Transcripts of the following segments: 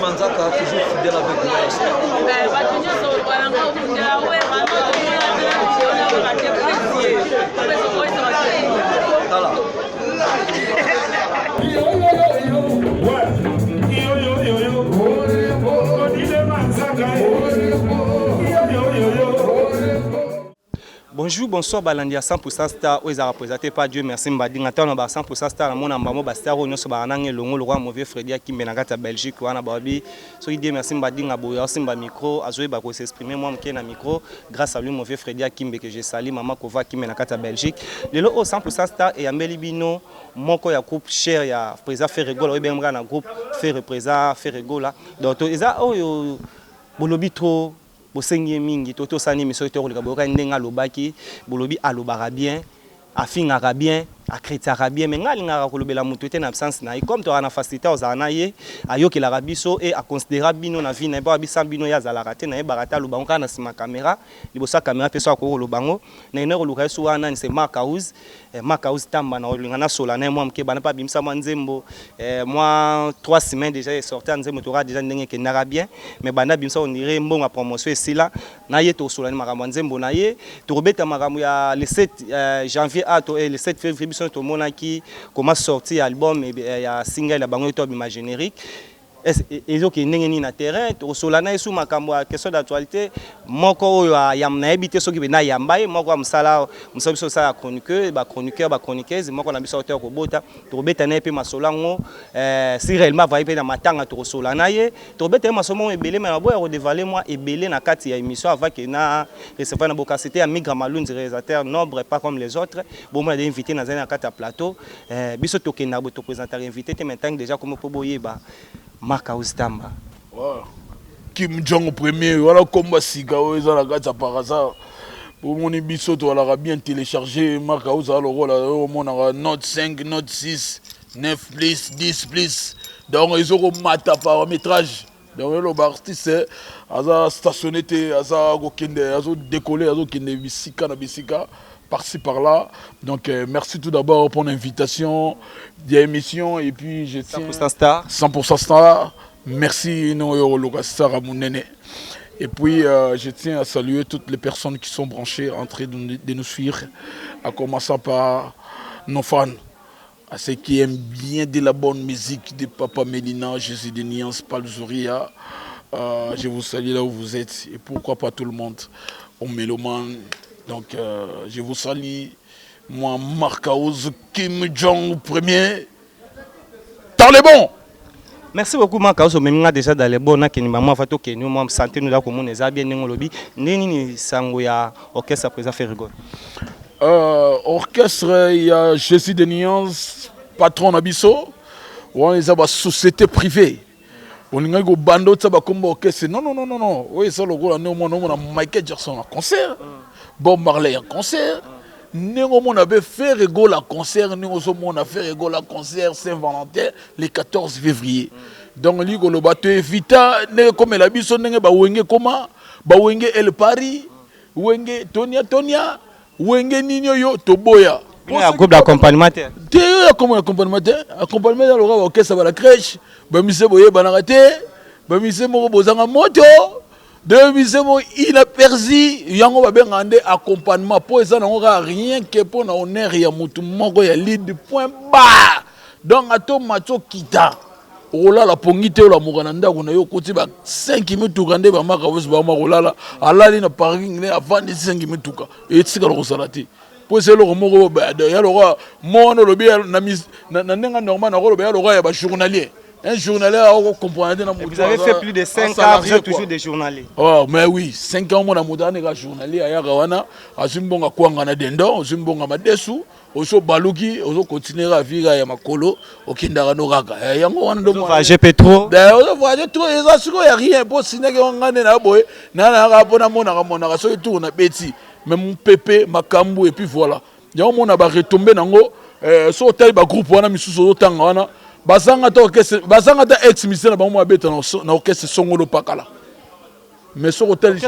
Manzaka, toujours fidèle avec moi aussi. Voilà. Bonjour, bonsoir, Balandi à 100% star, où ils ont représenté par Dieu, merci Mbading. Attends, on a 100% star, on a un star, on a un longo, le roi mauvais Freddy qui mène à Belgique, on a Babi. So, il dit merci Mbading à Boya, aussi un micro, à Zoé Bako s'exprimer, moi, qui est un micro, grâce à lui, mauvais Freddy Kimbe que j'ai sali, maman Kova qui mène à Belgique. Le lot au 100% star et à Melibino, mon co, il y a groupe cher, il y a président Ferrego, il y a un groupe Ferrego là. Donc, ils ont, Bolobi trop. Bosengi mingi toto sani miso to ko boka ndenga lobaki bolobi alobara bien afingaka bien akritaka bien mais ngalingaka kolobela mutu te na absence na comme to ana facilité ozana ye ayokela biso et a considérer bino na vie na ba bisa bino ya zalaka te na barata lobango kana sima caméra libosa caméra pe so ko lobango na ina ko luka so wana c'est Makaouz tamba na olingana sola na moi mke bana pa bimsa nzembo moi 3 semaines déjà est sorti nzembo to déjà ndenge ke ndaka bien mais bana bimsa on dirait mbonga promotion ici là na ye to sola ni makambo nzembo na ye to robeta makambo ya le 7 janvier et le 7 février biso to monaki comment sortir album et ya single la bango to bima générique et donc ndenge ni na terrain to solana sous makambo ya question d'actualité moko ya na habité soki be na yambaye moko musala musabiso sa chroniqueur ba chroniqueuse moko na biso auteur ko bota to beta na pe masolango si réellement va pe na matanga to solana ye to beta masomo ebele mais boya ko dévaler moi ebele na kati ya émission avant que na recevoir na boka c'était Migra Malunzi réalisateur noble pas comme les autres bon moi des invités na zana kati ya plateau biso to kena bo to présenter invité te maintenant déjà comme po boyeba Makaouz Tamba. Kim Jong premier, voilà combat Sigao, ils ont la gâte à Parasa. Pour mon ébisso, tu vas bien télécharger. Makaouz a le rôle, on a Note 5, Note 6, 9 plus, 10 plus. Donc ils ont un paramétrage. Donc le artiste, ils ont stationné, ils ont décollé, ils ont bisika. Par-ci par-là. Donc merci tout d'abord pour l'invitation de l'émission et puis je tiens 100% star. 100% star. Merci Noyo Star à mon néné. Et puis je tiens à saluer toutes les personnes qui sont branchées en train de nous suivre, à commencer par nos fans, à ceux qui aiment bien de la bonne musique de Papa Mélina, Jésus de Niance, Palzouria. Je vous salue là où vous êtes et pourquoi pas tout le monde, au mélomane. Donc, je vous salue, moi, Makaouz, Kim Jong premier. Dans les bons! Merci beaucoup, Makaouz. Même déjà dans les bons, on a maman fato que nous, moi, santé, nous, là, comme on est bien, nous, lobby. Nini, sangoya, orchestre, présent, Ferrigo. Orchestre, il y a Jésus de Niance, patron d'Abisso. On les a société privée. On a un bando de comme orchestre. Non. Oui, ça, le gros, on a Michael Jackson en concert. Bob Marley en concert. Nous avons fait rigoler à concert. Nous avons fait rigoler à concert Saint-Valentin le 14 février. Donc, nous avons battu Vita, comme la biso, nous avons El Paris, Tonia, Nino Yo, Toboya. Il y a un groupe d'accompagnement. Il y a un accompagnement. Accompagnement dans le orchestre à la crèche. Bamise Boye Banarate. Bamise Moro Bozanga Moto. Il a perdu, il y a un accompagnement pour ça, rien que pour l'honneur, il y a un lead point bas. Donc, à tout macho kita. Oh là, la pongite, la mouranda, on a eu 5 minutes tout grande, ma cause, ma rola, à la ligne parking, avant 5 minutes. Et c'est ce qu'on a dit. Pour ce mot, il y a le roi, mon lobby, normal, il y a journalier. Un journalier a compris. Vous avez fait plus de 5 ans, vous êtes toujours des journaliers. Oh, mais oui, 5 ans, mon amour, un journalier à Yagawana, à Zimbonga Kwangana Dendo, Zimbonga Madesu, au Baluki, au continuer à vivre à Yamakolo, au Kindarano Raga. Yango, on va GP trop. D'ailleurs, on va GP trop, il n'y a rien pour signer un boy, n'a pas mon sur tout, on a bêti, mais mon pépé, ma cambo, et puis voilà. Yango, on a retombé dans le hôtel, groupe, on a mis sous le temps. Bazanga ta ex-ministère na bango abeta na orchestre songolo pakala. Mais sur hôtel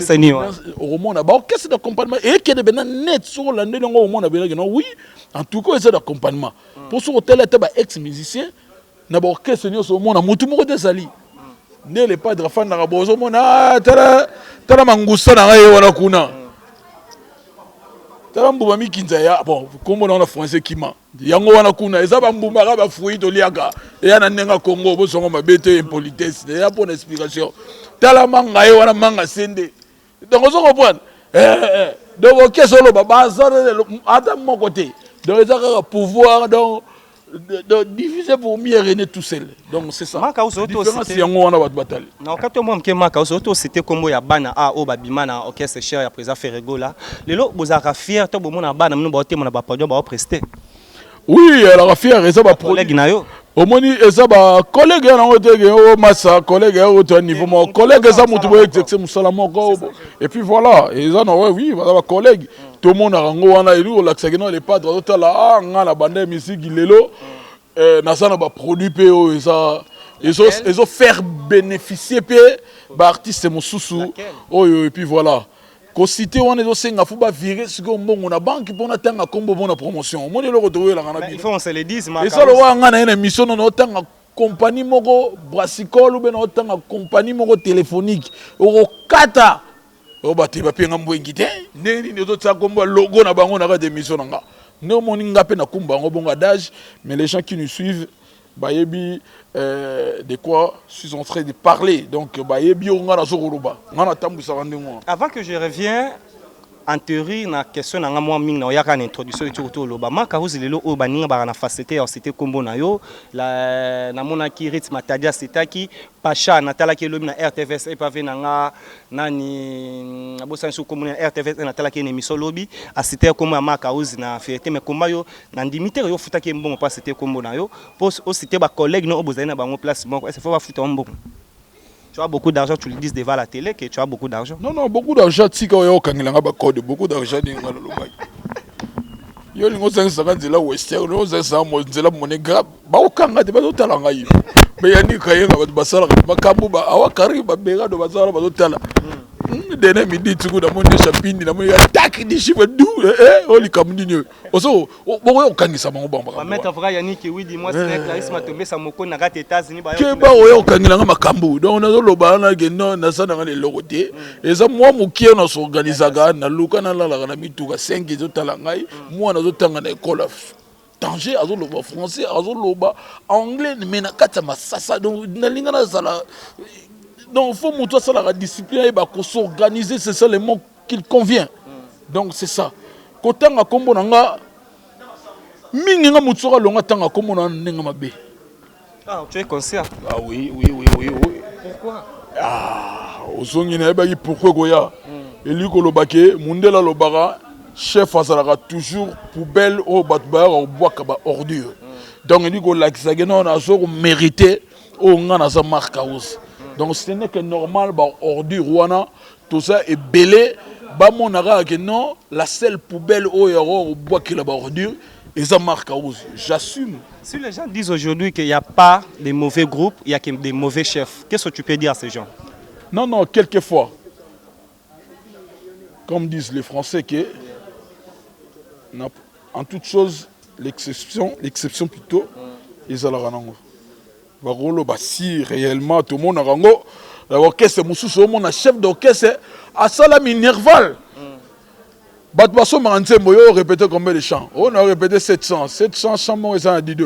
au monde ba orchestre d'accompagnement et qui est de net sur l'année ngo au monde abena oui en tout cas c'est d'accompagnement. Pour sur hôtel était ba ex-musicien na ba orchestre ni au monde mutu moko desali. nde le padre afandaka bozomona tala mangusa na ngai wana kuna tala mbuma mikinza ya bon kombo na français kima yango wana kuna eza bambuma ka bafruit toliaka eya na ndenga Congo bosongo mabete impolitesse eya pour explication tala manga ye wana manga sende donc on se comprend donc ok solo baza ata mon côté donc eza ka pouvoir donc de diviser pour mieux régner tout seul. Donc c'est ça. Différence yango wana bat batali. Na okato mo mke maka oso c'était kombo ya bana a o babima na orchestre cher ya président Ferrego là. Lelo bozaka fier to bomona bana mino ba otemo na ba produit ba prester. Oui, alors fier eza ba collègue na yo. Omoni eza ba collègue na ngotege o massa collègue au to niveau mon collègue eza mutu bo exercer musala moko et puis voilà, eza na oui, voilà ba collègue. Tout le monde a rango wana ilu laksagino les padres otala ah ngala bande musique lelo na sana ba produit po eza ils ont faire bénéficier pe ba artiste mususu oyo et puis voilà ko cité wana ezo senga fu ba virer siko mbongo na banque pona tanga kombo bona promotion mo lelo ko to la ngana il faut on se le dise ma et ça le wa ngana ene mission no tanga compagnie moko brassicole ou ben tanga compagnie moko téléphonique o kata o bati ba penga mbwengi te neni ndoto tsa kombo logo na bango na ka démission nga no moni ngape na kumba ngo bonga d'âge mais les gens qui nous suivent bayebi de quoi je suis en train de parler donc bayebi on ngana sokoloba ngana tambusa bandengo. Avant que je revienne en théorie na question na moi ming na yaka na introduction tu to loba maka hozilelo o baninga ba na facilité or c'était kombo na yo la na mona ki rythme tadia setaki pacha na tala ki lobi na RTVS e pavé na nga nani na bosanso kombo na RTVS na tala ki na émission lobi a c'était kombo maka hozi na fierté mais komba yo na ndimité yo futaki mbongo pas c'était kombo na yo pos o c'était ba collègue no obozana na bango place moko est-ce faut ba futa mbongo. Tu as beaucoup d'argent, tu le dis devant la télé que tu as beaucoup d'argent. Non, non, beaucoup d'argent. Si tu as code, beaucoup d'argent. Yo lingo senga nzela western no senga mo nzela monnaie grave ba okanga te ba totala yi be yani kayenga ba basala ba kambu ba awakari ba bega do basala ba totala dene midi tuku na monde chapini na monde attaque di chiffre dou oli kamuni oso bo okangisa bango bamba ba mettre vrai yani ki oui dis-moi c'est Clarisse Matombe sa moko na gate États-Unis ba ke ba oyo okangila nga makambu donc na loba na geno na sana ngale lokote eza moi mokie na s'organisaga na luka na la na mituka 5 ezotala ngai moi na zotanga na école danger azo loba français azo loba anglais mais na kata masasa donc na linga na sala. Donc il faut montrer ça la discipline et bah s'organiser, c'est ça le mot qu'il convient. Donc c'est ça. Côté nga kombo nanga mingi nga mutsora longa tanga kombo na nenga mabe. Ah, tu es conscient? Ah oui. Pourquoi? Ah, osongi na ba pourquoi goya. Eli ko lobake mundela lobara chef azalaka toujours poubelle au batbar au bois ba ordure. Donc eli ko lakisagena na zo mériter au nga na sa marque house. Donc ce n'est que normal, bah, ordure, wana, tout ça est belé. Bah, mon ara, que non, la seule poubelle au bois qui est la ordure, et ça marque à rose. J'assume. Si les gens disent aujourd'hui qu'il n'y a pas de mauvais groupes, il y a que des mauvais chefs, qu'est-ce que tu peux dire à ces gens? Non, quelquefois. Comme disent les Français, que, en toute chose, l'exception plutôt, ils ont la ranango. Si réellement tout le monde a rango l'orchestre mususu mon chef d'orchestre à sala minerval bat baso manzembo yo répéter combien de chants on a répété 700 chants mo ça à $10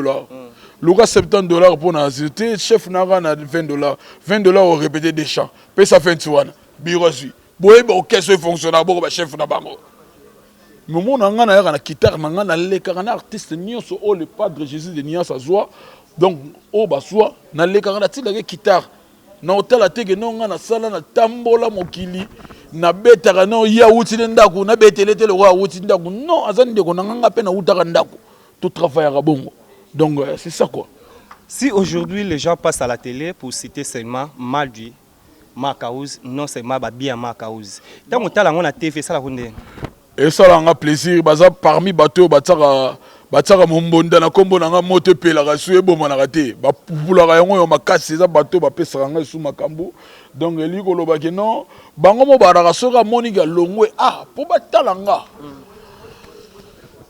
Luka $70 pour na zité chef nara na $20 on répéter des chants puis ça fait tuana birozi boye orchestre fonctionnaire bo ba chef na bango moment nga na ya na guitare nga na le kana artiste nyonso o le padre Jésus de Nias azwa. Donc, au baswa, na le karana tila ke guitare, na otala teke no nga na sala na tambola mokili, na betaka no ya uti ndaku, na betele tele wa uti ndaku. Non, azani de ko na nga pe na utaka ndaku. Tout travail à bongo. Donc c'est ça quoi. Si aujourd'hui les gens passent à la télé pour citer seulement Maldu, Makaouz, non seulement bien Makaouz. Tant on tala on a TV ça la konde. Et ça là un plaisir, baza parmi bateau bataka mombonda na kombo na nga moto pela ka suye bo mana raté ba pupula ka yango yo makasi za bateau ba pesa nga su makambu. Donc eli ko loba ke non bango mo baraka soka monika longwe ah po batala nga.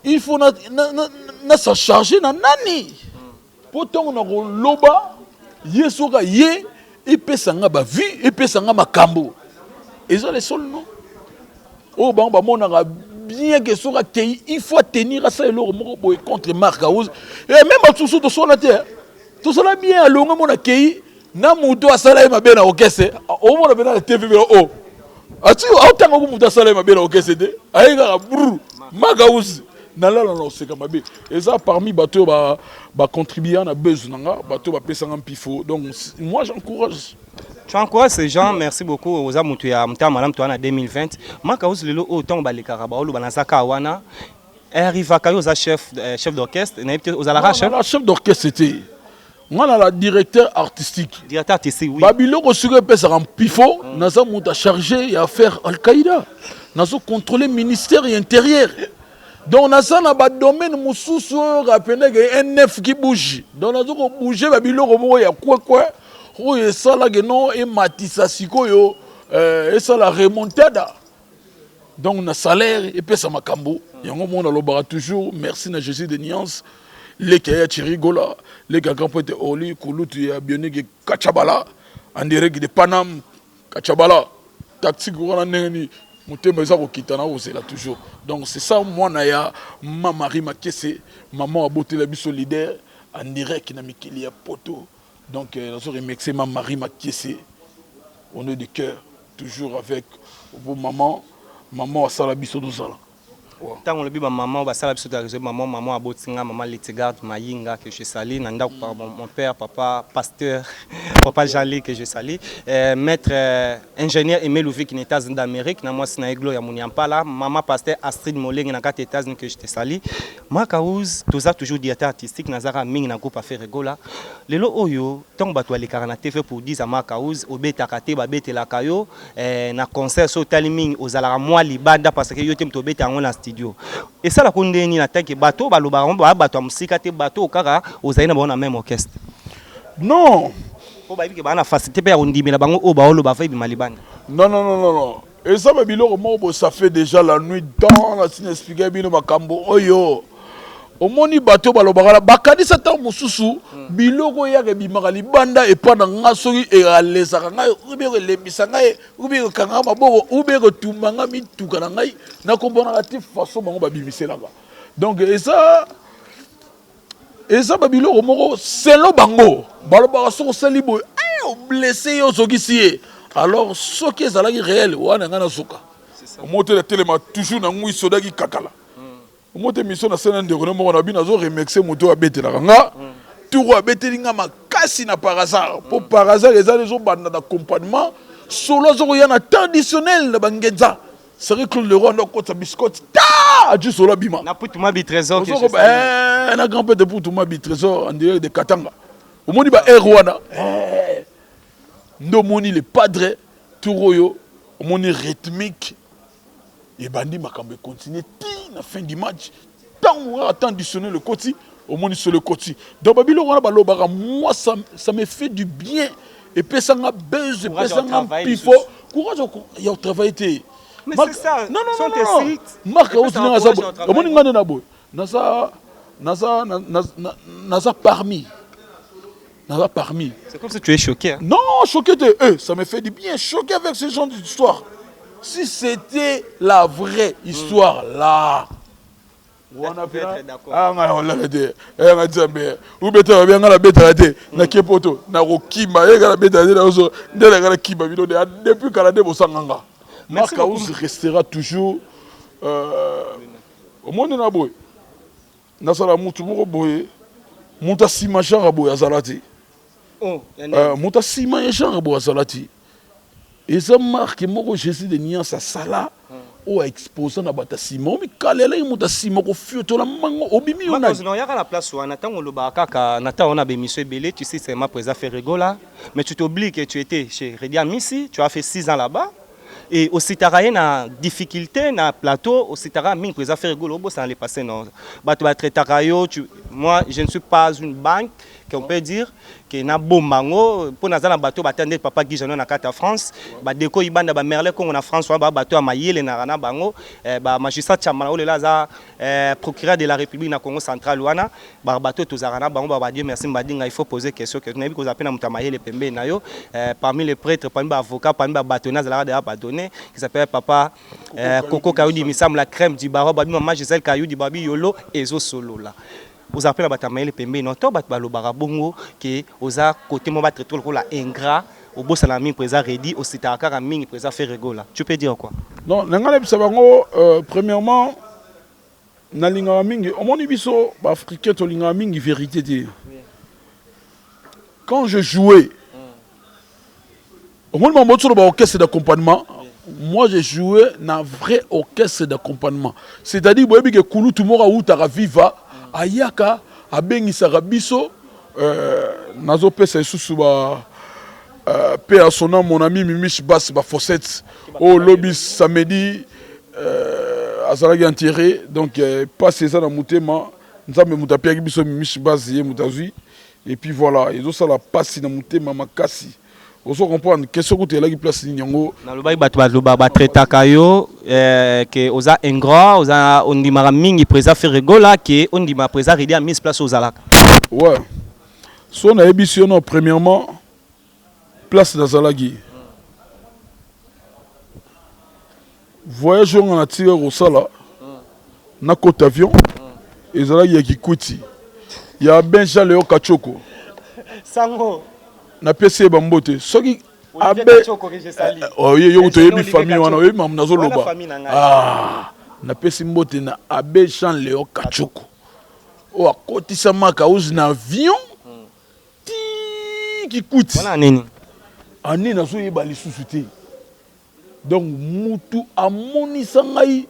Il faut na sa charger na nani. Pourtant on a loba yesoka ye epesanga ba vie epesanga makambo eza les seuls non oh ba monanga bien que soka kei il faut tenir à ça eloko moko boy contre Marc Aouz et même atusu to sona te to sona bien alonga mona kei na muto asala mabe na okese o mona bena TV oh ati autant ko muto asala mabe na okese te ayinga brr Marc Aouz nalala na oseka mabe eza parmi bato ba contribuer na besoin nga bato ba pesanga pifo donc moi j'encourage. Tu encourages ces gens, merci beaucoup aux amoutous à Madame Toana 2020. Marc Aouz lelo autant ba le Karabaolo banazaka wana arrive à Kayo chef d'orchestre aux alara chef. La chef d'orchestre c'était moi la directeur artistique. Directeur artistique oui. Babilo ko suka pesa en pifo naza muta chargé à faire Al-Qaïda. Nazo contrôler ministère intérieur. Donc naza na ba domaine mususu rapene un neuf qui bouge. Donc nazo ko bouger babilo ko mo ya quoi. Oh, et ça là, non, et Matissa Sikoyo, et ça la remontada. Donc, on a salaire, et puis ça m'a cambo. Et on a toujours, merci à Jésus de Niance, les Kaya Chirigola, les Kakampote Oli, Kouloutu et Bionik Kachabala, en direct de Panam, Kachabala, Taxi Gourana Neni, Moutemeza Kitana, c'est là toujours. Donc, c'est ça, moi, Naya, ma Marie Makese, maman a beauté la vie solidaire, en direct, qui n'a mis qu'il y a poteau. Donc, je remercie ma Marie Makiese, on est de cœur, toujours avec vos mamans, maman à Salabiso Dozala. Tant on le dit, maman, va saluer maman à Botinga, maman Litigard, Mayinga que je salue, Nanda mon père, papa pasteur, papa Jali que je salue, maître ingénieur Aimé Louvi qui est aux États-Unis d'Amérique, na moi c'est na Gloria Mouniampala, maman pasteur Astrid Moleng na 4 États-Unis que je te salue. Marc Aouz, toujours directeur artistique, Nazara Ming na groupe affaire Regola. Lelo oyo, tant bato ali karana TV pour dire à Marc Aouz, obeta kate ba bete la kayo, na concert so taliming aux alara moi libanda parce que yo tem to beta en la studio. Et ça la kondeni na tanke bato baloba ba bato musika te bato kaka ozaina ba na même orchestre. Non. Po ba biki ba na facilité pe on dimela bango o ba olo ba fa ibima libanda. Non. Et ça me biloko mo ça fait déjà la nuit dans la signe expliquer bino makambo oyo. Omoni bato balobaka bakadi satan mususu biloko ya ke bimaka libanda et pas nga soki e alesaka ngai ubeko lembisa ngai ubeko kanga maboko ubeko tumanga mituka na ngai na kombona te façon bango babimiselaka. Donc et ça babiloko moko selo bango balobaka soko seli boy blessé yo soki sie alors soki ezalaki réel wana nga na soka omote la telema toujours na ngui sodaki kakala. Moi, mission na scène de René Moro Nabi, nazo remixer moto à bête la ranga. Tout à bête linga ma casse na par hasard. Pour par hasard, les gens banda d'accompagnement. Solo zo yana traditionnel na bangenza. C'est vrai que le roi na côte biscotte. Ta, juste solo bima. Na pour tout ma bi trésor. Na grand père de pour tout ma bi trésor en direct de Katanga. Au moni ba Rwanda. Ndo moni le padre Touroyo. Au moni rythmique. Et bandi makambe continue la fin du match tant on attend additionner le côté au moins sur le côté donc babilo on a balobara moi ça me fait du bien et puis ça m'a besoin et puis ça m'a pifo courage il y a travaillé mais c'est ça non Marc Aouz na za au moins ngane na boy nasa parmi c'est comme si tu es choqué hein? Non choqué ça me fait du bien choqué avec ce genre d'histoire. Si c'était la vraie histoire là, on a fait d'accord. Ah, on l'a dit. On a dit mais où bêta bien la bêta là na kepoto na rokimba et la bêta là ozo de la kimba depuis Canada bosanganga. Marc Aouz restera toujours au monde na boy. Na sala mutu moko boy. Muta sima genre boy azalati. Oh, muta sima genre boy azalati. Et ça marque que Jésus de Niance à Sala ou exposé na bata Simon mais kalela imuta Simon ko fioto la mango obimi on a non yaka la place où natang lo bakaka nata on a bémission belé tu sais c'est ma présence fait rigola mais tu t'oublies que tu étais chez Redia Missi tu as fait 6 ans là-bas et aussi tu as na difficulté na plateau aussi tu as mis présence fait rigolo bo ça allait passer non ba tu vas traiter moi je ne suis pas une banque qu'on peut dire que na bombango pour nazana bateau batende papa Guy Janon na kata France ba déco ibanda ba merle ko na France ba bateau à mayele na bango ba magistrat chamala ole laza procureur de la République na Congo central wana ba bateau tozarana bango ba Dieu merci mbadinga il faut poser question que nabi ko zapena mutamayele pembe na yo parmi les prêtres parmi les avocats parmi les bâtonnats la de bâtonner qui s'appelle papa Coco Kayoudi Missam la crème du barreau babi maman Gisèle Kayoudi babi yolo ezo solo là vous appelez batamayele pembe non to bat balo barabongo que oza côté mo battre tout la ingrat au boss la mine présent ready au sita kaka mine présent faire rigola tu peux dire quoi non nangala bisabango premièrement na linga mingi omoni biso ba africain to linga mingi vérité dit quand je jouais omoni mambo to ba orchestre d'accompagnement moi j'ai joué dans vrai orchestre d'accompagnement c'est-à-dire boyebi ke kulu tout mora utaka viva ayaka abengisaka biso nazo pesa susu ba paix à son nom mon ami Mimish Bass ba Fossette au lobby samedi azalaki enterré donc passe ça dans mutema nzambe mutapia biso Mimish Bass ye mutazui et puis voilà ils ont ça la passe dans mutema makasi oso comprendre question que tu là qui place ningo na lobai ba traita kayo que oza ingrat oza ondimara mingi présent faire rigola que ondima présent ready à mise place aux alaka ouais son a émission premièrement place d'Azalagi. Voyage on a tiré au sala, na côte avion, et Zalagi a Kikuti. Il y a Benja Léo Kachoko. Sango. Na PC Bambote. Soki abe. Oh yo to yebi famille wana yebi mamnazo loba. Ah, na PC Mbote na abe Jean Léo Kachoko. O akoti samaka uzi na avion. Ti Kikuti. Voilà nini. Ani na so yeba lisusu te donc mutu amonisa ngai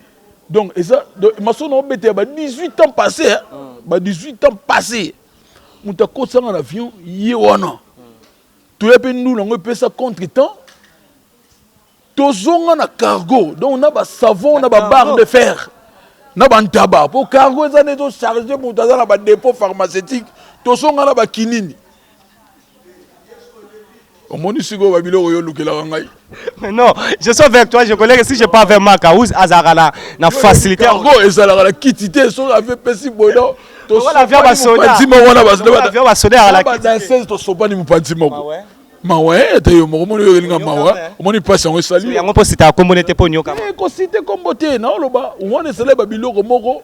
donc eza maso na obete ba 18 ans passé ba 18 ans passé muta kosanga na avion ye wana to yepe ndu na ngo pesa contre temps tozonga na cargo donc na ba savon na ba barre de fer na ba ntaba pour cargo eza ne to charger muta za na ba dépôt pharmaceutique tozonga na ba kinini. Mais non, je suis avec toi, je connais que si je parle avec Makaouz, Azarala, na facilité. Cargo, Azarala, quitter, son avait pessi bono. Voilà, viens ma soda. Viens ma soda à la danseuse, to sopa ni mupati moko. Ma ouais, t'es yo mo mo yo linga ma ouais. Mo ni passe en sali. Ya ngo poste ta communauté po nyoka. Ko cité kombote na loba, on est célèbre biloko moko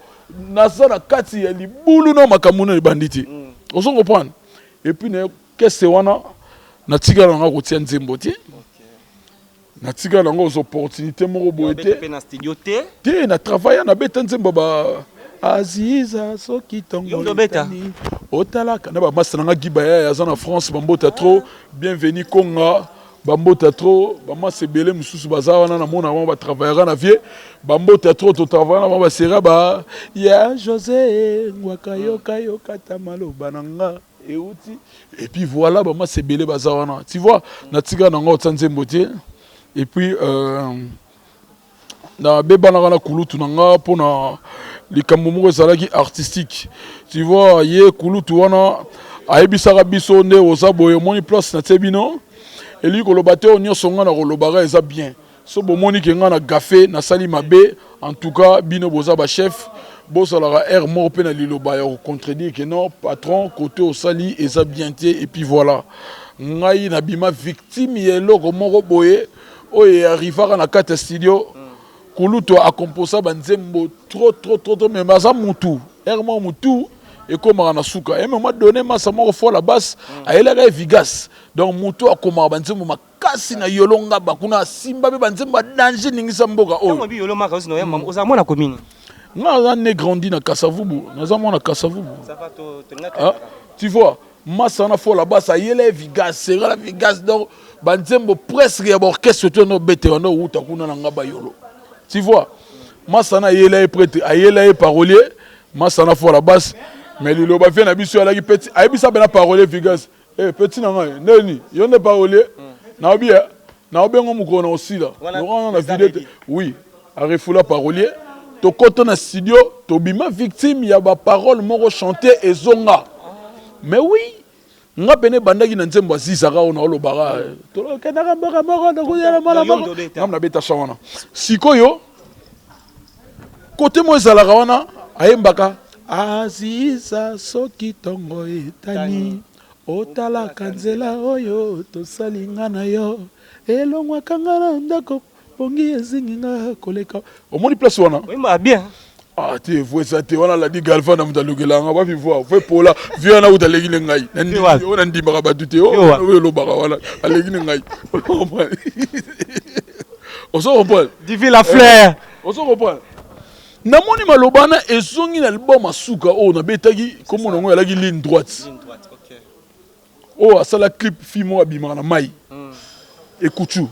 na sana kati ya libulu no makamuna ni banditi. On s'en comprend. Et puis qu'est-ce wana na tika langa ko tia nzembo ti na tika langa aux opportunités moko boete na studio te na travailler na beta nzembo ba aziza soki tongo betani otalaka na ba masanga gibaya ya na France bambota trop bienvenue konga bambota trop ba masebele mususu bazawana na mona ba travailler na vie bambota trop to travailler na ba sera ba ya José ngwakayo kayo katamalo bananga. Et puis voilà, bah, moi c'est belé bazawana. Tu vois, natika nango tsanzembo te. Et puis na beba na kulutu nanga pona likambo ezalaki artistique. Tu vois, ye kulutu wana ayebisaka biso nde oza boye moni place na tebino. Et lui koloba te onyo songa na kolobaka eza bien. So bomoni ke nga na gafe na sali mabe, en tout cas bino boza ba chef. Boss alors air mort peine à liloba ya contredire que non patron côté au sali et ça bien et puis voilà ngai na bima victime yelo moko boye o e arrivera na kata studio kuluto a composer banzembo trop mais maza mutu air mort mutu et comme na suka et moment donné ma ça moko fo la basse ayela ga vigas donc mutu a comme banzembo makasi na yolonga bakuna simba be banzembo danger ningisa mboka o bi yolo maka osino ya mam ozamona komini. Nga né grandi na Kasavubu, na Kasavubu. Tu vois, Massana fo là-bas, ça y est les vigas, c'est la vigas donc banzembo presque ya orchestre to no bete no uta kuna na ngaba yolo. Tu vois, Massana yela est prêtre, ayela est parolier, Massana fo là-bas, mais le loba vient na biso ala ki petit, ayebisa bena parolier vigas. Eh petit na ngai, neni, yo ne parolier. Na bien, na obengo mukona aussi là. On a vidéo. Oui, a refula parolier. To koto na studio, to bima victime ya ba parole moko chanter et zonga. Mais oui, nga pene bandaki na nzembo asisaka ona olobaka tolokendaka mboka moko nakuzela mala moko ngamna beta shawana sikoyo kote mo ezalaka wana ayembaka asisa soki tongo etani otalaka nzela oyo tosalinga na yo elongwaka nga na ndako pongi ezingi nga koleka omoni place wana oyemba bien. Ah, tu vois ça, tu vois la dit Galfa na mutalugela nga ba voir fait pola vient na utalegi ngai nandi on andi maka batute o lo baka wala alegi ngai on se comprend Divi la fleur on se comprend na moni malobana ezongi na album asuka o na betaki comme on ngo alagi ligne droite OK. Oh asala clip fimo abima na mai ekuchu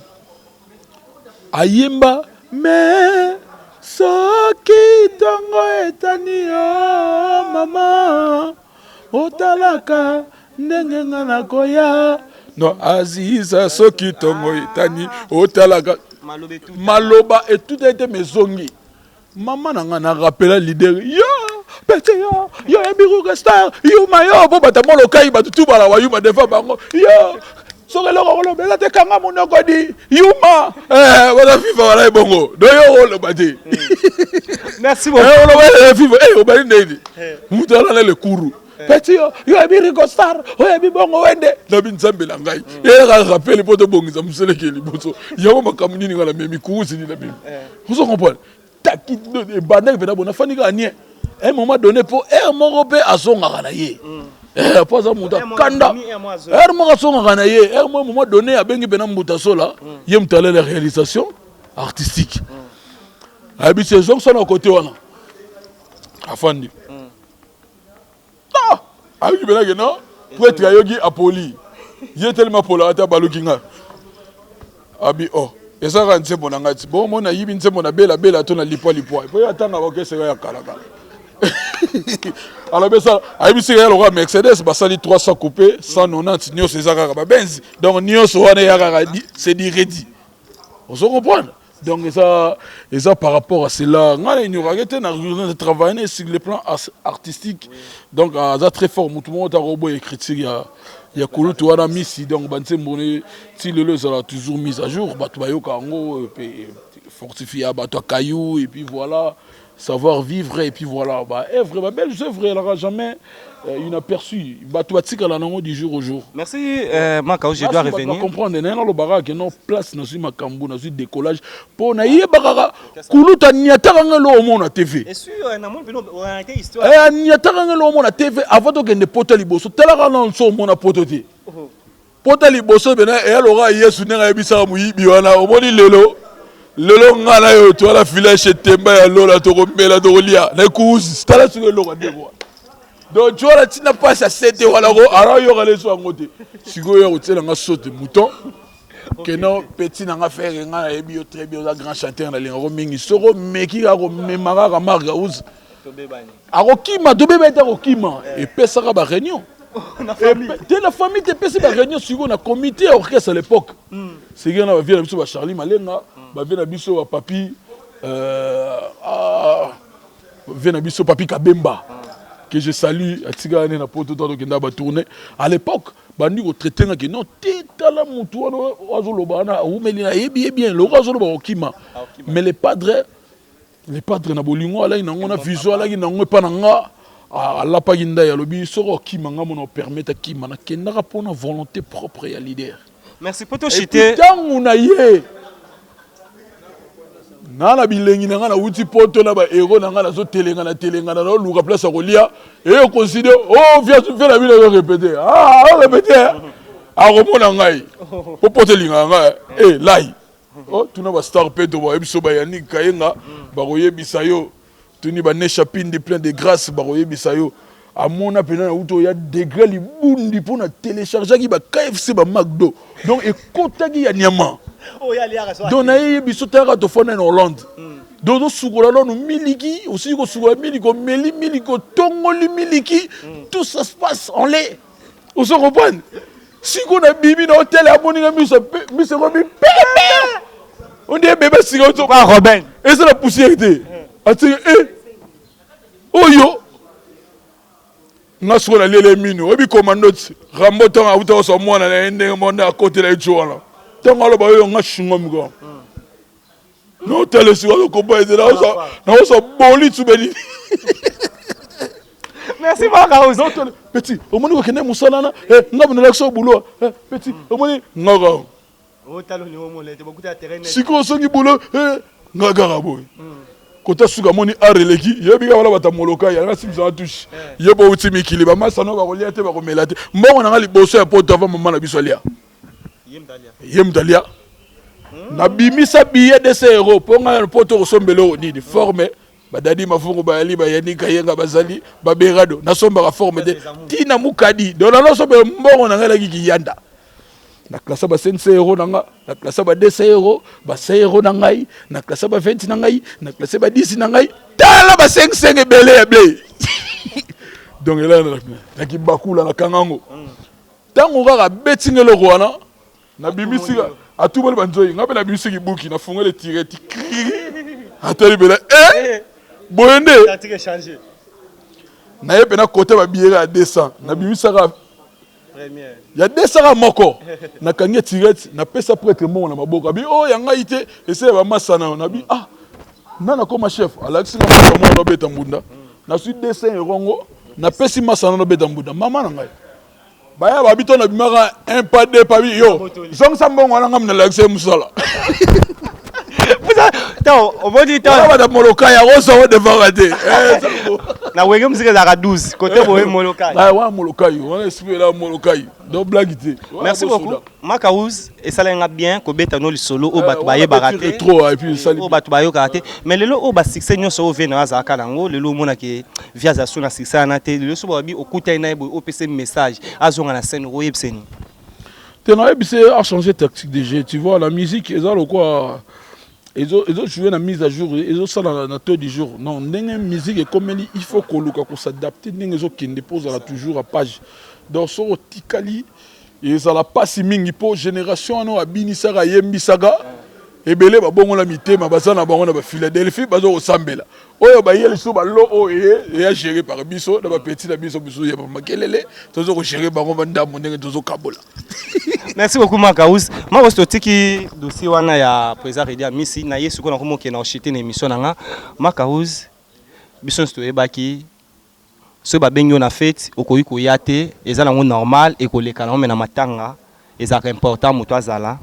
ayemba mais soki tongo etani yo mama otalaka ndenge nga nakoya no aziza soki tongo etani otalaka maloba et tout a été mesongi mama nanga na rappela leader yo pete yo ebiruka star yo mayo bo batamolo kai batutu bala wa yuma defa bango yo soki eloko kolobela te kanga monoko di yuma wana fifa wana ebongo do yo oloba te merci beaucoup oloba fifa obali ndeni mutu alana le kuru peti yo ebiriko star oyo ebi bongo wende nabi nzambe na ngai eyaka rappele po tobongisa moseleke liboso yango makambo nini nga na memi kurusini na bimi ozo comprendre taki ebandaki mpe na bona fanika anie un moment donné po ere moko mpe azongaka na ye po aza moto akanda ere moko azongaka na ye ere mo moment donné abengi mpe na mbuta sola ye moto ala la réalisation artistique ayebi se ezongisa na kote wana afandi ayoki mpe nake no po etika ayoki apoli ye telema polaka te abaluki nga abi o ezalaka nzembo na ngai ti bongo nayibi nzembo na belabela to na lipwalipwa po ye atanga bakeseka ya kalakala alors ça ayebisika ya lokola Mercedes basali 300 coupé 190 nyonso eza kaka babenzi donc nyonso wana ya kaka c'est dit ready on se comprend donc ça par rapport à cela ngana ignoraka te na travailler sur le plan artistique donc ça très fort tout le monde a robot et critique ya kulutu wana misi donc banzembo ne ti lelo ezala toujours mise à jour bato bayoka yango fortifier bato caillou et puis voilà savoir vivre et puis voilà œuvre ba belle œuvre elle n'aura jamais inaperçu bato batikala nango du jour au jour. Merci Maka, je dois revenir. On comprendre nena lo baka que non place na su makambu na su décollage po na ye baka kuluta nyataka ngelo omo na TV. Et sûr na mon bino on a histoire. Nyataka ngelo omo na TV avant to kende pota liboso telaka na so omo na pototi. Pota liboso bena e alora yesu nenga yebisa muyibi wana omoni lelo ngana yo to la filache temba ya lola to kombela to lia na kuzi stala sur le rendez-vous. Donc tu vois tu n'as pas ça c'était wala go ara yo kale so ngote siko yo tsela nga saute mouton que non petit na nga faire nga ebi yo très bien grand chanteur na lingo mingi soko meki ka ko memaka ka marga uz to bebani akokima to bebeta kokima et pesaka ba réunion la famille te pesi ba réunion siko na comité orchestre à l'époque c'est que na vient biso ba Charlie Malenga ba vient biso ba papi vient biso papi Kabemba que je salue atika na poto to kenda ba tourner à l'époque bandi ko traiter nga que non tala mutu wazo lobana ou melina yebi bien le wazo loba okima mais les padres na bolingo ala ina ngona vision ala ina ngwe na nga ala pa ginda ya lobi soko kima nga mona permettre kima na kenda ka pona volonté propre ya leader. Merci poto chité tangu na ye nana bilengi na nga na uti poto na ba héros na nga na zo telenga na luka place à kolia et considère oh viens la ville de répéter répéter remona ngai po poto linga nga lai oh tuna ba star peto ba ebiso ba Yannick Kayenga ba koyebisa yo tuni ba ne chapinde plein de grâce ba koyebisa yo amona pena na uto ya degré libundi pour na télécharger ki ba KFC ba McDo donc ekotaki ya nyama donc na ye biso taka to fona en Hollande donc sukola lo miliki aussi ko sukola miliko miliko tongoli miliki tout ça se passe en lait on se comprend si qu'on a bibi dans hôtel à moninga miso ko bi bébé on dit bébé si on pas Robin et c'est la poussière était oyo nga siko na lele mino obi commando rambo tonga uta so mwana na ndenge mona à côté la joala tonga lo ba yo nga shingo miko no tele siko ko ba ide na so boli tu beni. Merci Makaouz. Petit au moins ko kende musala na nga bana so boulot petit au moins nga o talo ni o molete bokuta terrain siko songi boulot nga gara boy kota suka moni areleki yebi ka wala batamoloka ya ngasi mza touche yebo uti mikili ba masano ba kolia te ba komela te mbongo na ngali boso ya poto avant mama na biso lia yemdalia na bimisa billet de 100 euros ponga poto kosombelo ni forme badadi mafungu ba ali ba yani kayenga bazali ba berado na somba ka forme de tina mukadi dona no sobe mbongo na ngali kiyanda na klasa ba 500 euros nanga na klasa ba 200 euros ba 100 euros nangai na klasa ba 20 nangai na klasa ba 10 nangai tala ba 5 ebele ya blé donc là na ki bakula na kangango tango kaka betingelo kwana na bimisika atubali banzoi ngabe na bimisiki buki na fungole tireti atali bela boyende changer na yepe na côté ba biera 200 na bimisaka il y a des sara moko na kange tirette na pesa prêtre mon na maboka bi oh yanga ite ese ba masana na bi nana comme chef alaxi na mo no beta mbunda na su 200 euros na pesi masana no beta mbunda mama na ngai baya ba bito na bimaka un pas deux pas bi yo zong sambongo na ngam na alaxi musala Então, o bom de então ba da moloka ya rosa devant rater na wenge musique za 12 côté boye moloka wa moloka yo on espère la moloka do blaguité. Merci beaucoup Makaouz et ça l'a bien ko beta no solo o batu baye baraté trop et puis ça o batu baye karaté mais lelo o ba succès nyo so vena za kalango lelo mona ke via za sona succès na te lelo so ba bi okuta na bo OPC message azonga na scène ro yebseni tena yebse a changé tactique de jeu tu vois la musique et ça le quoi ils ont joué la mise à jour ils ont ça dans la taux du jour non ndenge musique et comme il faut qu'on luka ko s'adapter ndenge zo qui dépose là toujours à page donc so tikali et ça la passe mingi pour génération no abinisa ka yembisaka ebele ba bongo la mitema basana bango na ba Philadelphie bazo osambela oyo ba yeli so ba lo o et géré par biso na ba petit na biso biso ya ba makelele tozo ko gérer bango bandamo ndenge tozo kabola. Merci beaucoup Makaouz. Ma ostotiki dossier wana ya président Redia Misi na yesu ko na komo ke na chité na émission nanga Makaouz biso sto ebaki so ba benyo na fête okoyi ko yate ezala ngo normal et ko leka na na matanga ezaka important moto azala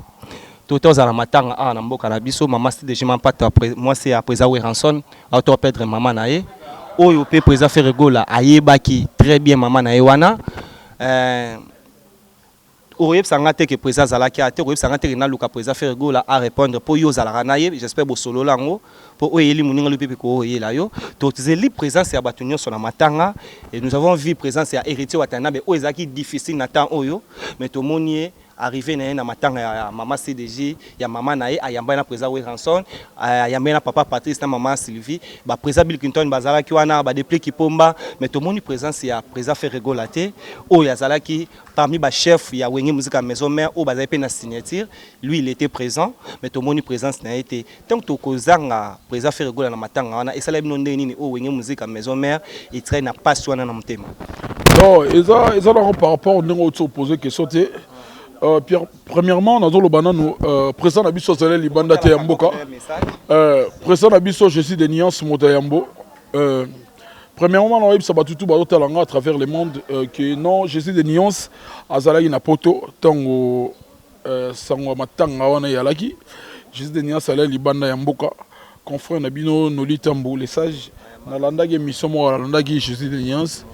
toto azala matanga na mboka na biso mama c'est déjà m'empata moi c'est après Zawe Ranson auto perdre maman na ye oyo pe président Ferregola ayebaki très bien maman na ye wana Ouyeb Sangate que président Zalaki a été Ouyeb Sangate que Naluka président Ferregola à répondre pour yo Zalaranaye j'espère beau solo lango pour oyeli muninga le pipi ko oyela yo to zeli présence ya batunyo sur la matanga et nous avons vu présence ya héritier watana mais oyezaki difficile na temps oyo mais to monier arrivé na matanga ya maman CDG ya maman nae ayamba na président Ranson ayamba na papa Patrice na maman Sylvie ba président Bill Clinton bazalaki wana ba depuis Kipomba mais to moni présence ya président Ferregola te o yazalaki parmi ba chef ya wenge musique maison mère o bazali pe na signature lui il était présent mais to moni présence na été tant to kozanga président Ferregola na matanga wana esala bino ndeni ni o wenge musique maison mère il traîne na passe wana na mtema non ils ont par rapport au niveau opposé que sauter premièrement, nous avons le président Nabiso Zalé Libanda Teyamboka. Président Nabiso, je suis de Niance Motayambo. Premièrement, nous avons tout talanga à travers le monde que non, je suis de Niance Azala Inapoto Tango Sango Matanga Wana Yalaki. Je suis de Niance Zalé Libanda Yamboka. Confrère Nabino Noli Tambo les sages. Nalanda qui mission moi Nalanda qui je suis de Niance.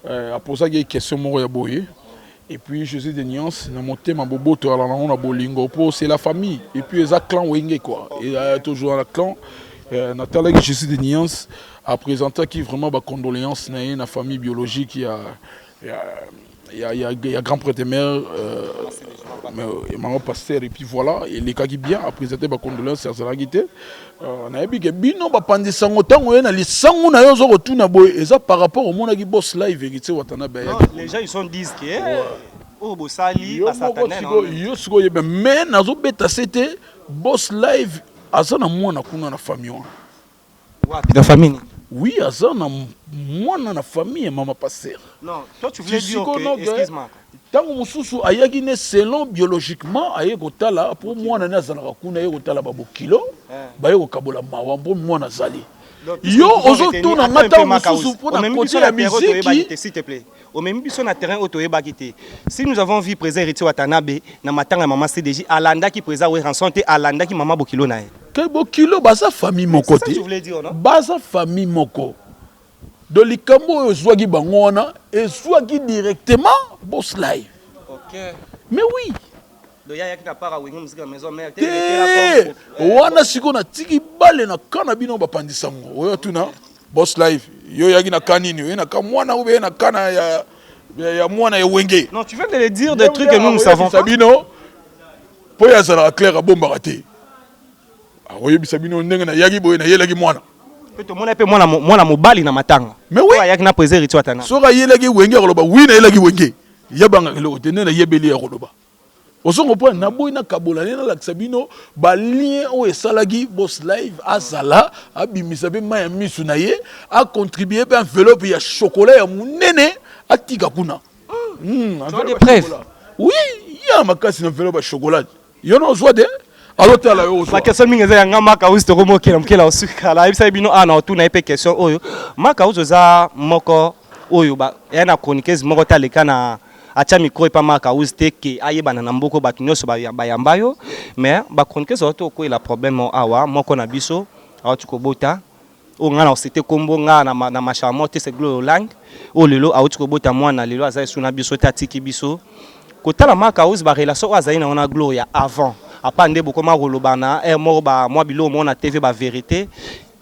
Après ça, il y a une question moi Yaboye. Et puis je suis de Niance, dans mon thème à Boboto, à Bolingo, c'est la famille. Et puis les clan Wenge quoi. Et toujours un clan. Nathalie, je suis de Niance, a présenté qui vraiment ma condoléance dans la famille biologique. Il y a grand prêtre mère, maman pasteur et puis voilà. Et les cas qui bien a présenté ma condoléance à Zalagité. On a dit que bino ba pandi sango tango na li sango na yo zo retourna boy et ça par rapport au monde qui boss live vérité watana ba les gens ils sont disent que oh bosali pas satané yo siko yebe mais nazo beta c'était boss live azana mwana kuna na famille wapi na famille Oui, aza na mwana na famille mama passer. Non, toi tu voulais dire que excuse-moi. Tango mususu ayaki ne selon biologiquement aye kotala pour mwana na zalaka kuna aye kotala babo kilo baye kokabola mawambo mwana zali. Yo ozo tuna ngata mususu pour na côté la musique s'il te plaît. Au même biso na terrain otoyeba kité. Si nous avons vu président Héritier Watanabe na matanga maman CDJ alanda ki président we rançonté alanda ki maman bokilo na ye. Que bokilo baza famille mon côté. C'est ça que tu voulais dire non? Baza famille moko. De likambo ezwaki bango wana ezwaki directement boss live. OK. Mais oui. Do ya yaki na para wengi musique maison mère te wana siko na tiki bale na kana bino bapandisa ngo. Oyo tuna boss live. Yo yaki na kanini yo na kamwana ube na kana ya mwana ya wenge. Non, tu viens de le dire des trucs que nous ne savons pas. Sabino po ya sala clair a bomba raté. Oyo bisabino ndenge na yaki boye na yelaki mwana. Peut-être mona pe mwana mobali na matanga. Mais oui. Yaki na président Héritier Watanabe. Soka yelaki wenge koloba oui na yelaki wenge. Yabanga lelo tene na yebeli ya koloba. Osongo po na boy na kabola na lakisa bino ba lien o esalaki boss live azala abimisa be ma ya misu na ye a contribuer pe enveloppe ya chocolat ya munene atika kuna. Des preuves. Oui, il y a makasi na enveloppe ya chocolat. Yo no zwa de alotala yo La question mingi za nga maka usto ko mokela mkela osuka la ibisa bino ana otuna epe question oyo maka uzo za moko oyo ba yana chroniqueuse moko taleka na acha micro et pas maka uste ke ayebana na mboko batu nyoso bayamba yo mais ba chroniqueuse auto ko la problème awa moko na biso auto ko bota o ngana osete kombo ngana na machamote c'est glo lang o lelo auto ko bota mwana lelo aza suna biso tatiki biso kotala maka us ba relation azaina ona gloria avant apande beaucoup ma rolobana e moko ba moi bilo mona TV ba vérité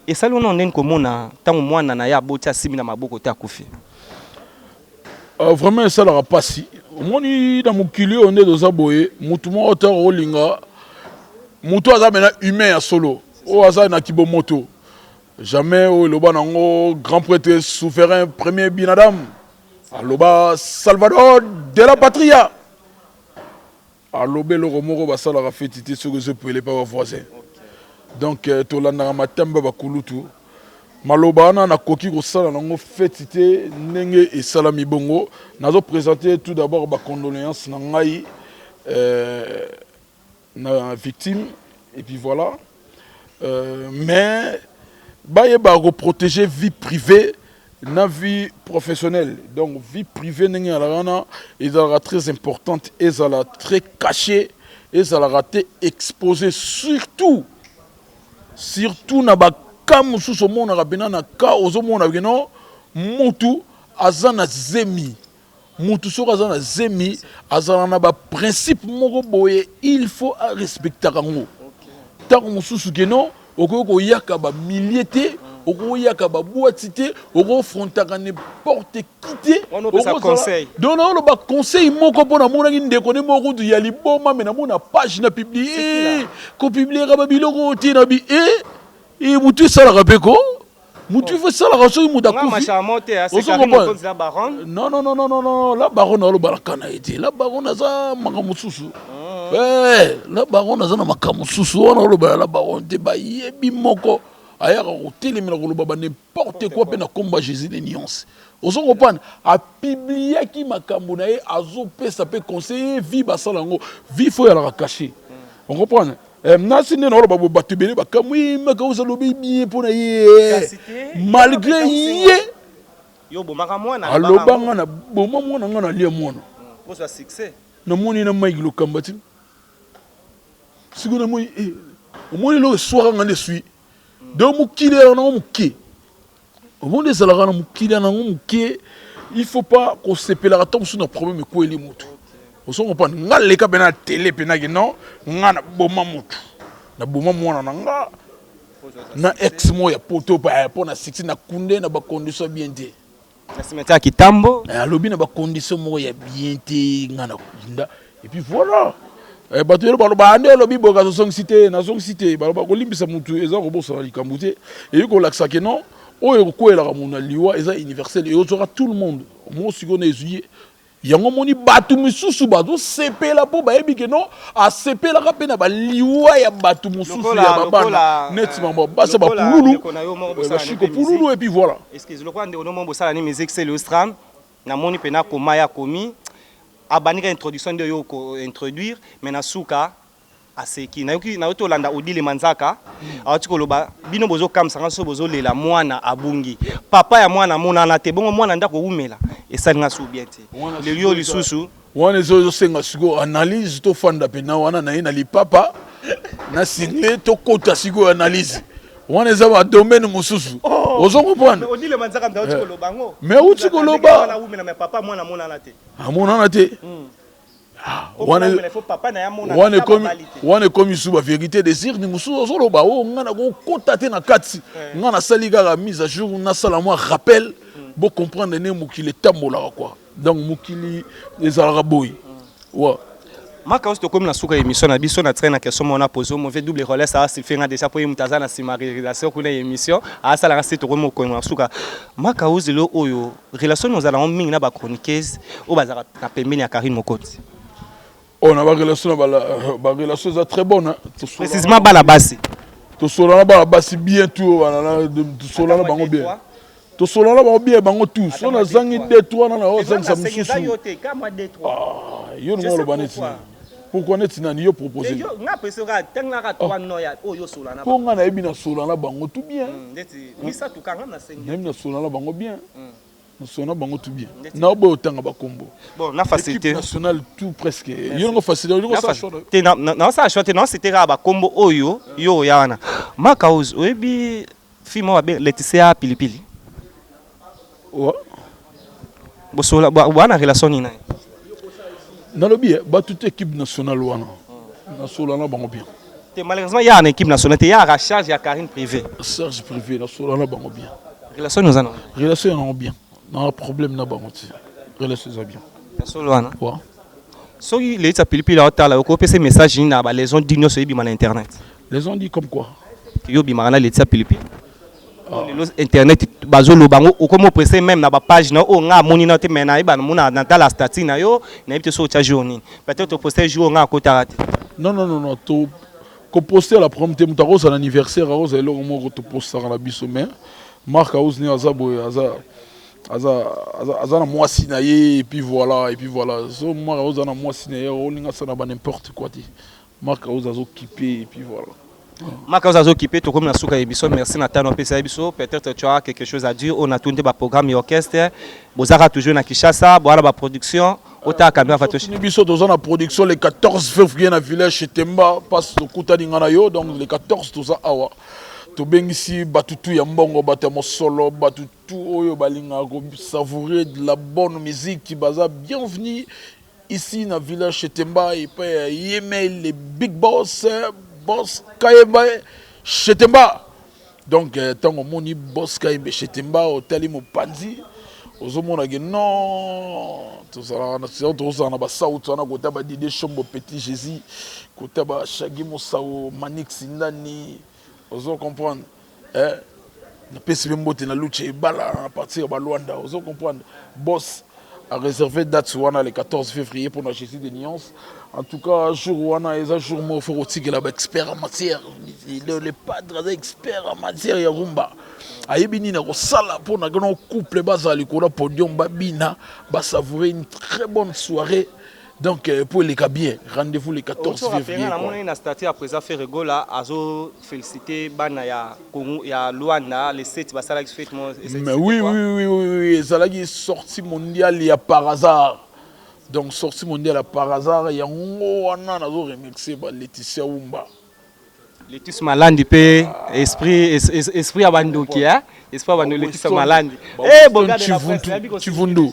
et ça on ndeni ko mona tango mwana na ya bota simi na maboko ta kufi. Vraiment ça leur pas si moni dans mokili on est dans aboye mutu mo auteur olinga mutu aza mena humain ya solo o aza na kibomoto jamais o loba nango grand prêtre souverain premier binadam aloba Salvador de la patria alobe le romoro basala ra fetité ce que je peux les pas voisins donc tolanda matamba bakulutu malobana na koki ko sala nango fetité ndenge et salami bongo nazo présenter tout d'abord ba condoléances na ngai na victime et puis voilà mais ba protéger vie privée na vie professionnelle donc vie privée ndenge alana ezala très importante ezala très cachée ezala raté exposé surtout na ba comme sous ce monde a na ka ozo monde abino mutu azana zemi mutu so azana zemi azana na ba principe moko boye il faut respecter kango tant mususu keno okoko yaka ba milliété okoko yaka ba boitité okoko frontaka n'importe qui on peut ça conseil donc on ba conseil moko pona mona ngi ndeko ne moko du ya liboma mais na mona page na publier ko publier ba biloko tina bi et mutu sala rapeko mutu fait ça la raison muta kufi non la baronne lo balakana été la baronne za makamususu la baronne za na makamususu on lo la baronne te ba yebi moko aya ko telemina ko lo ba n'importe quoi pe na combat Jésus des nuances ozo comprendre a publier ki makambo na ye azo pesa pe conseiller vie basala ngo vie faut ya la cacher on comprend nasi ne na ba batubele ba kamwi maka uzalobi bien pona ye malgré ye yo bomaka mwana alobanga na boma mwana ngana lia mwana ko sa succès na moni na maigilo kambati sigona moi moni lo soira ngane sui do mukile na muke au monde ça la na mukile na muke il faut pas qu'on se pèlera tant sur nos problèmes ko eli mutu on comprend ngale ka bena télé pena ki non ngana boma mutu na boma mwana na nga na ex mo ya poto pa pona 16 na kunde na ba condition bien té na cimetière kitambo alobi na ba condition mo ya bien té ngana kunda et puis voilà bato ba ba ande lobi boka so song cité na song cité ba ko limbisa mutu eza ko bosa likambuté et ko laksa ke non oyo ko ela ka mona liwa eza universel et aura tout le monde mo sigone ezuye yango moni batu misusu bazo sepela po bayebi ke non asepela ka pe na baliwa ya batu misusu ya babana net mambo basa ba pululu bashiko pululu et puis voilà. Excuse le quoi on nom bosala ni musique c'est le stram na moni pena koma ya komi abanika introduction de yo ko introduire mais na suka aseki na yoki na yoto landa odile manzaka awati koloba bino bozo kamsanga so bozo lela mwana abungi papa ya mwana mona na te bongo mwana ndako umela esalinga su bien te le lieu lisusu wana zo senga siko analyse to fanda pena wana na ina lipapa na single to kota siko analyse wana za ba domaine mususu ozo comprendre odile manzaka ndako koloba ngo mais uti koloba wana umela mais papa mwana mona na te amona na te wana komi suba vérité désir ni mususu solo ba o ngana ko kota te na kati ngana sali kaka mise à jour na sala moi rappel pour comprendre ne mukili tambola quoi donc mukili les araboy wa maka osto comme na suka émission na biso na train na question on a posé mon fait double relais ça c'est fait déjà pour mutaza na simarisation kuna émission a sala ka c'est ko ko na suka maka ozelo oyo relation nous allons mingi na ba chroniqueuse o bazaka na pembeni ya Karine Mokoti. On a une relation très bonne. Précisément, bala basi. To solana bala basi bien tout. To solana bango bien. To solana bango bien bango tout. On a zangi D3 na o zangi samsusu. Ah, yo no lo baneti. Pourquoi net na yo proposer? Yo nga pesera tengaka 3 no ya o yo solana. Pour nga na ebi na solana bango tout bien. Ndeti misa tukanga na sengi. Na ebi na solana bango bien. Nous sommes bango tout bien. Na obo tanga ba kombo. Bon, na facilité nationale tout presque. Yo ngo facilité, yo ngo ça choix. Na ça choix, non c'était ba kombo oyo yo yana. Makauz oyebi fimo ba Laetitia Pilipili. Ouais. Bosola wana relation ni na. Na lobi ba toute équipe nationale wana. Na solana bango bien. Malheureusement il y a une équipe nationale, il y a un charge, il y a Karine privé. Charge privé, na solana bango bien. Relation nous en. Relation nous bien. Non problème na bango ti. Relation ça bien. Solo wana. Ouais. So il est Pilipili là otala ko pese message na ba les gens dignes so bima na internet. Les gens dit comme quoi? Yo bima na Laetitia Pilipili. Les internet bazolo bango o comme pressé même na ba page na o nga moni na te mena iba mona na la statut na yo na ebite so cha journée. Peut-être poster jour nga ko tarate. Non, to ko poster la prompte mutaro son anniversaire rose et lo mo to poster na biso mais Marc House ni azabo azana moi sinaye et puis voilà so moi House na moi sinaye on ninga ça na ba n'importe quoi dit Marc House azo occupé et puis voilà Marc House azo occupé to comme na suka ebiso merci Nathan pesa ebiso peut-être tu as quelque chose à dire on a tourné ba programme orchestre bozaka toujours na Kinshasa voilà ba production ota kamera fatoshi ni biso dans la production le 14 février na village chez Temba passe au kutani ngana yo donc le 14 tout ça awa to bengisi batutu ya mbongo batamo solo batutu oyo balinga ko savourer de la bonne musique qui baza bienvenue ici na village chez Temba et puis Yemel les big boss Kayemba chez Temba donc tango moni boss Kayemba chez Temba hôtel Mopanzi ozomona ke non tout ça na ba sautu na kota ba Didé Chombo Petit Jésus kota ba Shagi Mosao Manix Ndani ozo comprendre na pesi mbote na luche bala à partir ba Luanda ozo comprendre boss a réservé date wana le 14 février pour la Jésus de Nuance en tout cas jour wana eza jour mo faut que la expert en matière le padre expert en matière ya rumba ayebini na ko sala pour na grand couple bazali ko la podium babina ba savourer une très bonne soirée donc pour les bien rendez-vous le 14 février on a statut à présent fait rigola azo féliciter bana ya Congo ya Luanda les 7 basala qui fait mais oui zalaki sortie mondiale ya par hasard donc sortie mondiale par hasard ya ngo wana nazo remercier ba Laetitia Wumba Laetitia Malandi pe esprit abandoki esprit abandoki Laetitia Malandi bon Chivundu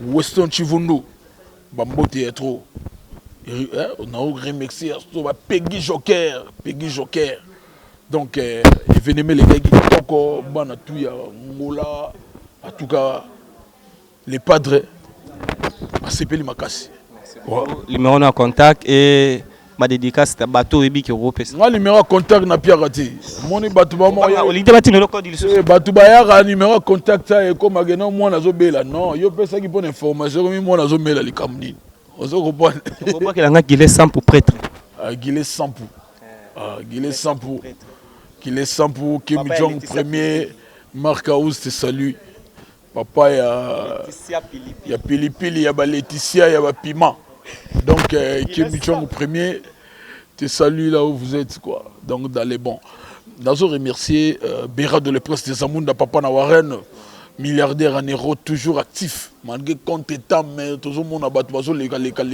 Weston Chivundu bambote est trop on a remercié Peggy Joker donc événement les gars qui toko bana tout ya ngola en tout cas les padres à CPL Makassi numéro en contact et ba dédicace ta bateau et qui européen. Nga numéro contact na Pierre Gati. Moni bateau ba mo. Olide batino le code il. Bateau ba ya numéro contact ça et comme agena moi na zo bela non, yo pesa ki bonne information comme moi na zo mela likamni. On se comprend. On voit qu'il a Guilé 100 pour prêtre. Guilé 100 pour. Guilé 100 pour. Guilé 100 pour Kim Jong premier Marc Aouz te salue. Papa il y a Pilipili, il y a Laetitia, il y a Piment. Donc Kim Jong premier te salue là où vous êtes quoi. Donc dans les bons. Nous remercier Béra de l'Epres des Zamunda Papa Nawaren. Milliardaire en héros toujours actif malgré compte état mais toujours mon abattu les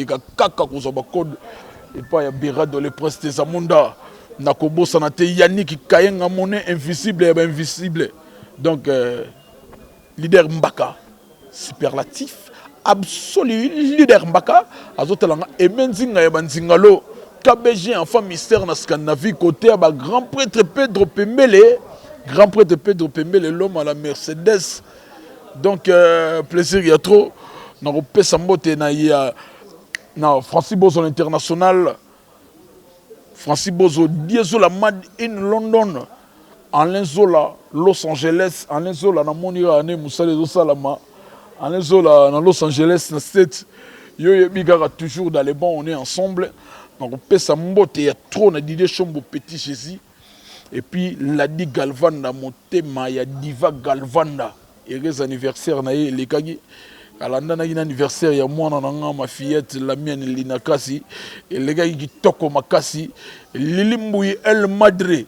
kaka kozaba code et pas ya Béra de l'Epres des Zamunda Nakobo sanate Yannick Kayenga monnaie invisible et invisible donc leader Mbaka superlatif absolu leader Mbaka azotalanga emenzinga ya banzingalo KBG enfant mystère na Scandinavie côté à grand prêtre Pedro Pembele. Grand prêtre Pedro Pembele, l'homme à la Mercedes. Donc, plaisir, il y a trop. Dans le Pessambote, il y a Francis Bozo International. Francis Bozo, Diesola Mad in London. Alain Zola, Los Angeles. Alain Zola, na Monira, Ane Moussale Salama. Alain Zola, dans Los Angeles, na State. Yo Yebigara, toujours dans les bons, on est ensemble. Dans le Pessambote, il y a trop. On a dit des chambres Petit Jésus. Et puis, Ladi Galvanda, mon thème, il y a Diva Galvanda. Heureux anniversaire, les Kagi. À l'année anniversaire, il y a moi, ma fillette, la mienne, Lina Kassi. Et les gars qui toquent ma Kassi. Lilimboui, El Madre.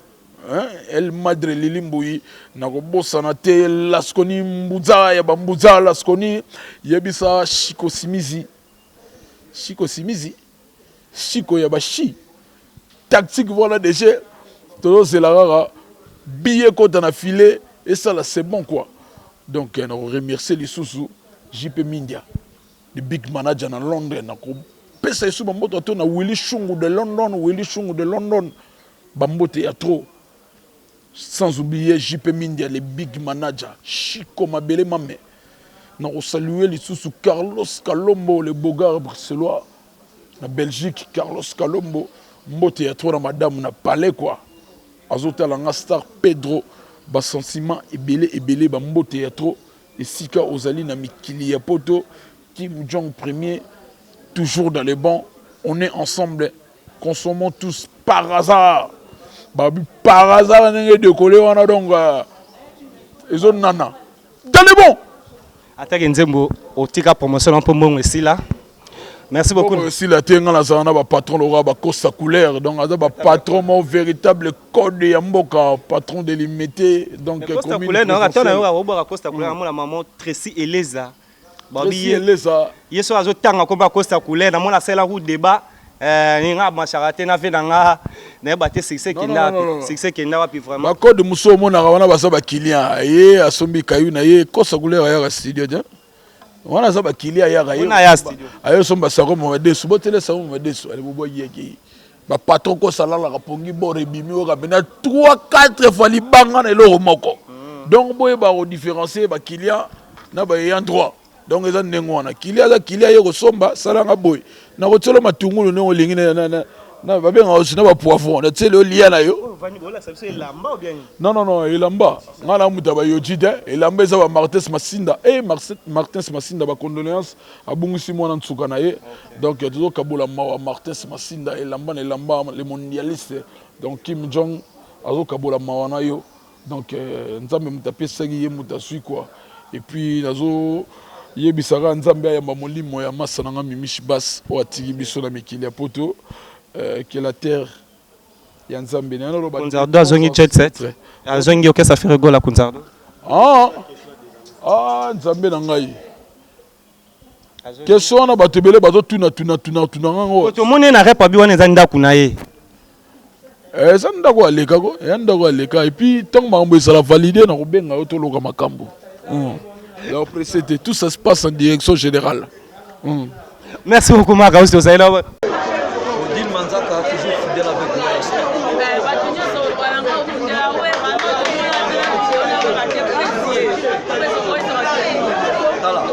El Madre, Lilimboui. Nagobo Sanate, Laskoni, Mbouza, Yabambouza, Laskoni. Yabisa, Chiko Simizi. Chiko Simizi. Chiko Yabashi. Tactique, voilà déjà. C'est la rare, billet qu'on a filé, et ça là c'est bon quoi. Donc on remercie les sous JP Mindia, le big manager dans Londres. On a sous Bambote, on a Willy Chungu de London, Bambote y a trop. Sans oublier JP Mindia, le big manager, Chico Mabele Mame. On a salué les sous Carlos Calombo, le beau gars bruxellois, la Belgique, Carlos Calombo, Mbote y a trop dans madame, on a parlé quoi. Azota la star Pedro ba sentiment ebele ba mbote ya trop et sika ozali na mikili ya poto Kim Jong premier toujours dans les bons on est ensemble consommons tous par hasard par hasard nenge décoller wana donc ezo nana dans les bons attaque nzembo otika promotion un peu mon ici là. Merci beaucoup. Si la tenga la zana ba patron l'aura ba costa couleur donc ada ba patron mon véritable code ya mboka patron délimité donc costa couleur non attends na ba costa couleur la maman Tracy Eleza Tracy Eleza yeso azotanga ko ba costa couleur na mona sela route débat ninga macharate na venanga na ba te succès kinda wapi vraiment ba code muso mona wana ba sa ba client ye asombi kayu na ye costa couleur ya studio tiens. Wana za bakili ayaka ye. Ayo somba sako mo desu botele sako mo desu ale bobo yeki. Ba patron ko sala la pongi bore bimi o ka bena 3-4 fois li banga na lo moko. Donc boye ba o différencier ba client na ba yan droit. Donc eza nengo wana client za client ye ko somba sala nga boye. Na ko tsolo matungulu ne o lingi na ba benga o sina ba poivron na tsele o lia na yo. Non, il lamba. Ngala muta ba yojide, il lamba za ba Martins Masinda. Martins Masinda ba condoléances a bungisi mona nsuka na ye. Donc toujours kabula ma Martins Masinda il lamba les mondialistes. Donc Kim Jong azo kabula ma wana yo. Donc nzambe mutape sagi ye mutasui quoi. Et puis nazo yebisaka nzambe ya molimo ya masa nanga mimishi bas o atiki biso na mikili ya poto que la terre Yanzambe nano ba Kunzardo azongi jet set azongi oke ça fait rigolo Kunzardo nzambe na ngai question na batebele bazo tuna ngo to moni na repa bi wana zanda kuna ye zanda ko aleka ko yanda ko aleka et puis tant mambo ça la valider na ko benga to loka makambo la précédé tout ça se passe en direction générale. Merci beaucoup Marc Aouz Ozaïla. Odile Manzaka toujours fidèle avec moi aussi. Voilà.